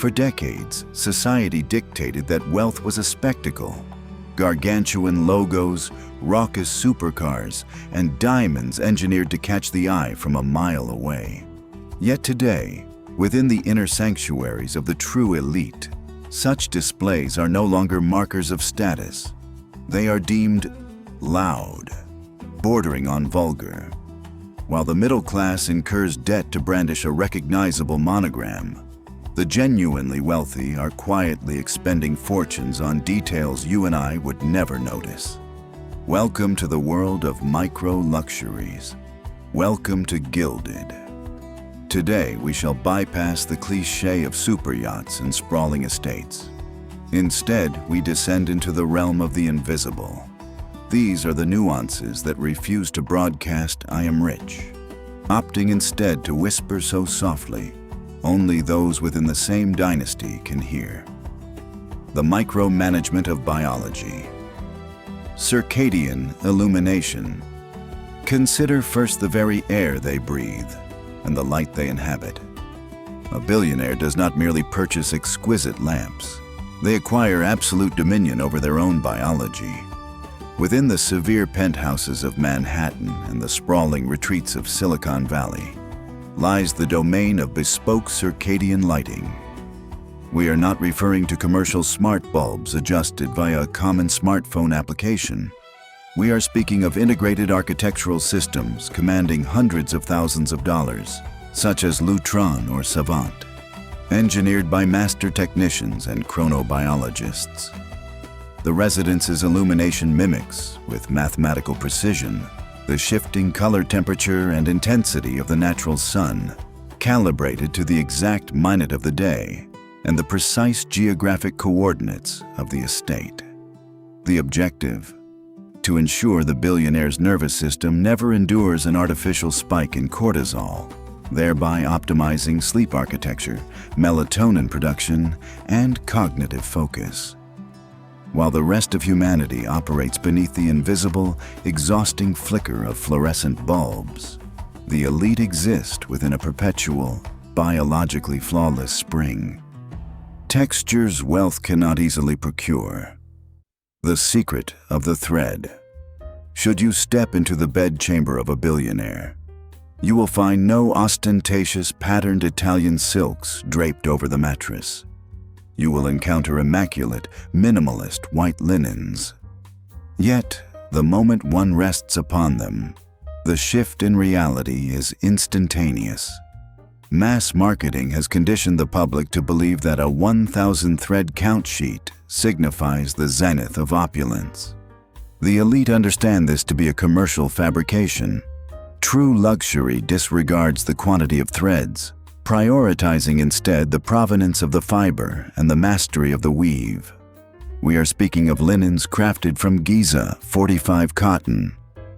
For decades, society dictated that wealth was a spectacle. Gargantuan logos, raucous supercars, and diamonds engineered to catch the eye from a mile away. Yet today, within the inner sanctuaries of the true elite, such displays are no longer markers of status. They are deemed loud, bordering on vulgar. While the middle class incurs debt to brandish a recognizable monogram, the genuinely wealthy are quietly expending fortunes on details you and I would never notice. Welcome to the world of micro-luxuries. Welcome to Gilded. Today we shall bypass the cliché of superyachts and sprawling estates. Instead, we descend into the realm of the invisible. These are the nuances that refuse to broadcast "I am rich," opting instead to whisper so softly, only those within the same dynasty can hear. The micromanagement of biology. Circadian illumination. Consider first the very air they breathe and the light they inhabit. A billionaire does not merely purchase exquisite lamps. They acquire absolute dominion over their own biology. Within the severe penthouses of Manhattan and the sprawling retreats of Silicon Valley lies the domain of bespoke circadian lighting. We are not referring to commercial smart bulbs adjusted via a common smartphone application. We are speaking of integrated architectural systems commanding hundreds of thousands of dollars, such as Lutron or Savant, engineered by master technicians and chronobiologists. The residence's illumination mimics, with mathematical precision, the shifting color temperature and intensity of the natural sun, calibrated to the exact minute of the day and the precise geographic coordinates of the estate. The objective: to ensure the billionaire's nervous system never endures an artificial spike in cortisol, thereby optimizing sleep architecture, melatonin production, and cognitive focus. While the rest of humanity operates beneath the invisible, exhausting flicker of fluorescent bulbs, the elite exist within a perpetual, biologically flawless spring. Textures wealth cannot easily procure. The secret of the thread. Should you step into the bedchamber of a billionaire, you will find no ostentatious patterned Italian silks draped over the mattress. You will encounter immaculate, minimalist white linens. Yet, the moment one rests upon them, the shift in reality is instantaneous. Mass marketing has conditioned the public to believe that a 1,000 thread count sheet signifies the zenith of opulence. The elite understand this to be a commercial fabrication. True luxury disregards the quantity of threads, prioritizing instead the provenance of the fiber and the mastery of the weave. We are speaking of linens crafted from Giza 45 cotton,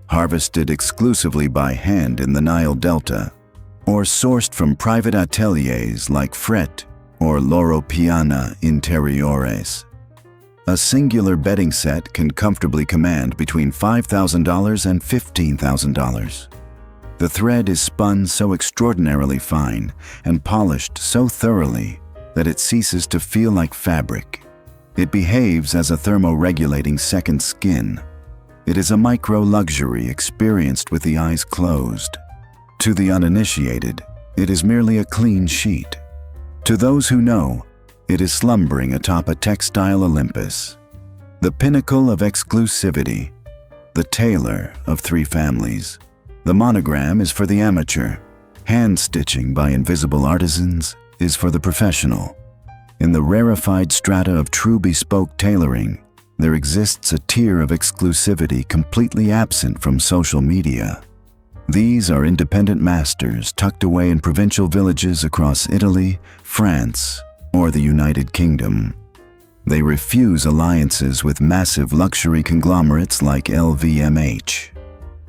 harvested exclusively by hand in the Nile Delta, or sourced from private ateliers like Fret or Loro Piana Interiores. A singular bedding set can comfortably command between $5,000 and $15,000. The thread is spun so extraordinarily fine and polished so thoroughly that it ceases to feel like fabric. It behaves as a thermoregulating second skin. It is a micro-luxury experienced with the eyes closed. To the uninitiated, it is merely a clean sheet. To those who know, it is slumbering atop a textile Olympus. The pinnacle of exclusivity, the Tailor of three families. The monogram is for the amateur. Hand-stitching by invisible artisans is for the professional. In the rarefied strata of true bespoke tailoring, there exists a tier of exclusivity completely absent from social media. These are independent masters tucked away in provincial villages across Italy, France, or the United Kingdom. They refuse alliances with massive luxury conglomerates like LVMH.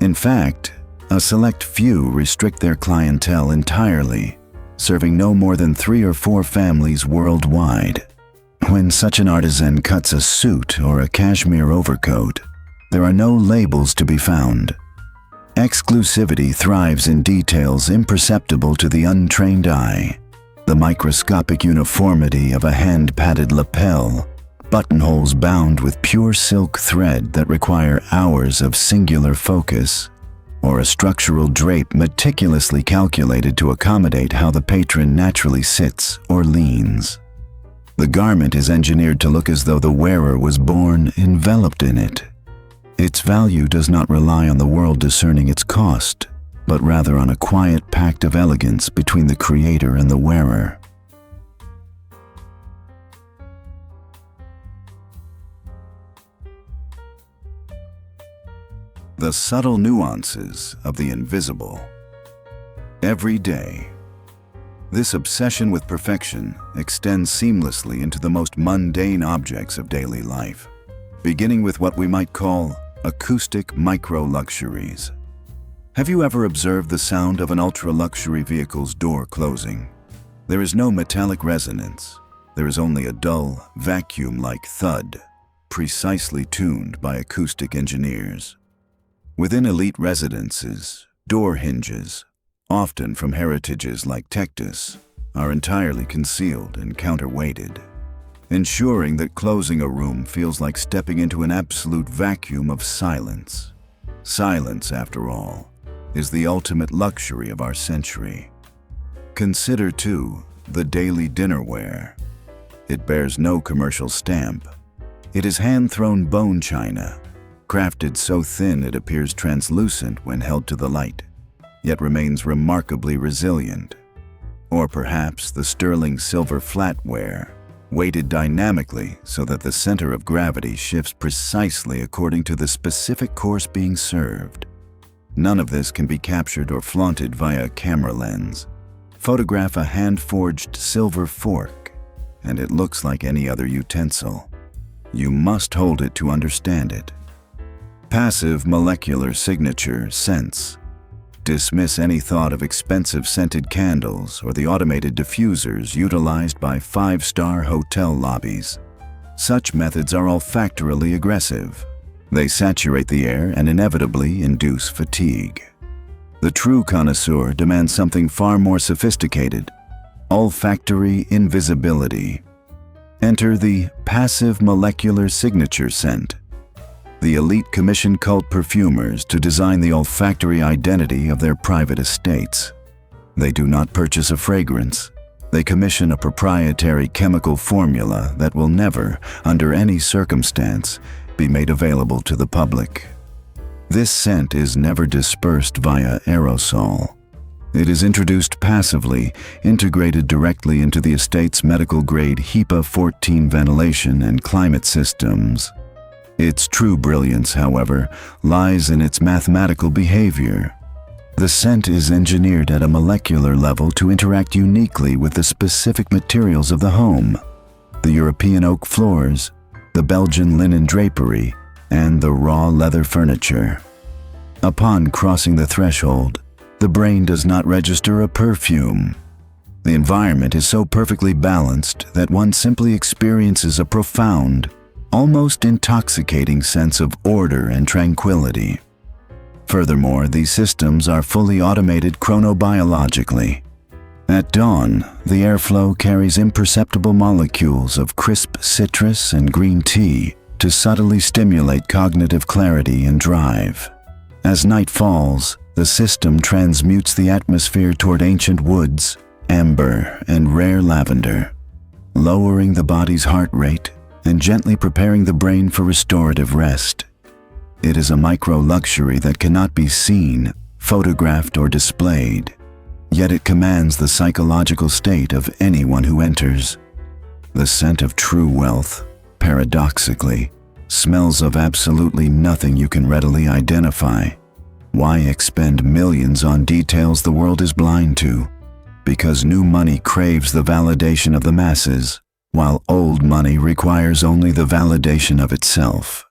In fact, a select few restrict their clientele entirely, serving no more than 3 or 4 families worldwide. When such an artisan cuts a suit or a cashmere overcoat, there are no labels to be found. Exclusivity thrives in details imperceptible to the untrained eye. The microscopic uniformity of a hand-padded lapel, buttonholes bound with pure silk thread that require hours of singular focus, or a structural drape meticulously calculated to accommodate how the patron naturally sits or leans. The garment is engineered to look as though the wearer was born enveloped in it. Its value does not rely on the world discerning its cost, but rather on a quiet pact of elegance between the creator and the wearer. The subtle nuances of the invisible. Every day, this obsession with perfection extends seamlessly into the most mundane objects of daily life, beginning with what we might call acoustic micro-luxuries. Have you ever observed the sound of an ultra-luxury vehicle's door closing? There is no metallic resonance. There is only a dull, vacuum-like thud, precisely tuned by acoustic engineers. Within elite residences, door hinges, often from heritages like textile, are entirely concealed and counterweighted, ensuring that closing a room feels like stepping into an absolute vacuum of silence. Silence, after all, is the ultimate luxury of our century. Consider, too, the daily dinnerware. It bears no commercial stamp. It is hand-thrown bone china, crafted so thin it appears translucent when held to the light, yet remains remarkably resilient. Or perhaps the sterling silver flatware, weighted dynamically so that the center of gravity shifts precisely according to the specific course being served. None of this can be captured or flaunted via a camera lens. Photograph a hand-forged silver fork, and it looks like any other utensil. You must hold it to understand it. Passive molecular signature scents. Dismiss any thought of expensive scented candles or the automated diffusers utilized by five-star hotel lobbies. Such methods are olfactorily aggressive. They saturate the air and inevitably induce fatigue. The true connoisseur demands something far more sophisticated: olfactory invisibility. Enter the passive molecular signature scent. The elite commission cult perfumers to design the olfactory identity of their private estates. They do not purchase a fragrance. They commission a proprietary chemical formula that will never, under any circumstance, be made available to the public. This scent is never dispersed via aerosol. It is introduced passively, integrated directly into the estate's medical-grade HEPA 14 ventilation and climate systems. Its true brilliance, however, lies in its mathematical behavior. The scent is engineered at a molecular level to interact uniquely with the specific materials of the home: the European oak floors, the Belgian linen drapery, and the raw leather furniture. Upon crossing the threshold, the brain does not register a perfume. The environment is so perfectly balanced that one simply experiences a profound, almost intoxicating sense of order and tranquility. Furthermore, these systems are fully automated chronobiologically. At dawn, the airflow carries imperceptible molecules of crisp citrus and green tea to subtly stimulate cognitive clarity and drive. As night falls, the system transmutes the atmosphere toward ancient woods, amber, and rare lavender, lowering the body's heart rate and gently preparing the brain for restorative rest. It is a micro-luxury that cannot be seen, photographed, or displayed, yet it commands the psychological state of anyone who enters. The scent of true wealth, paradoxically, smells of absolutely nothing you can readily identify. Why expend millions on details the world is blind to? Because new money craves the validation of the masses, while old money requires only the validation of itself.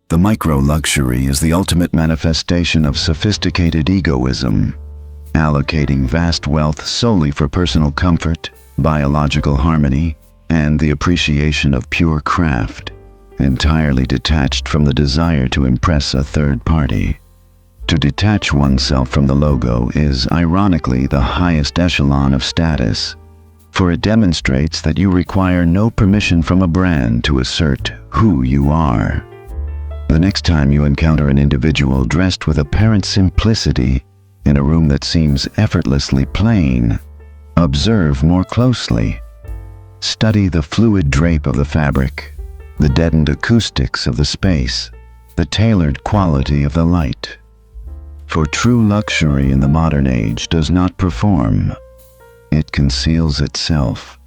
The micro-luxury is the ultimate manifestation of sophisticated egoism, allocating vast wealth solely for personal comfort, biological harmony, and the appreciation of pure craft, entirely detached from the desire to impress a third party. To detach oneself from the logo is, ironically, the highest echelon of status. for it demonstrates that you require no permission from a brand to assert who you are. The next time you encounter an individual dressed with apparent simplicity in a room that seems effortlessly plain, observe more closely. Study the fluid drape of the fabric, the deadened acoustics of the space, the tailored quality of the light. For true luxury in the modern age does not perform, it conceals itself.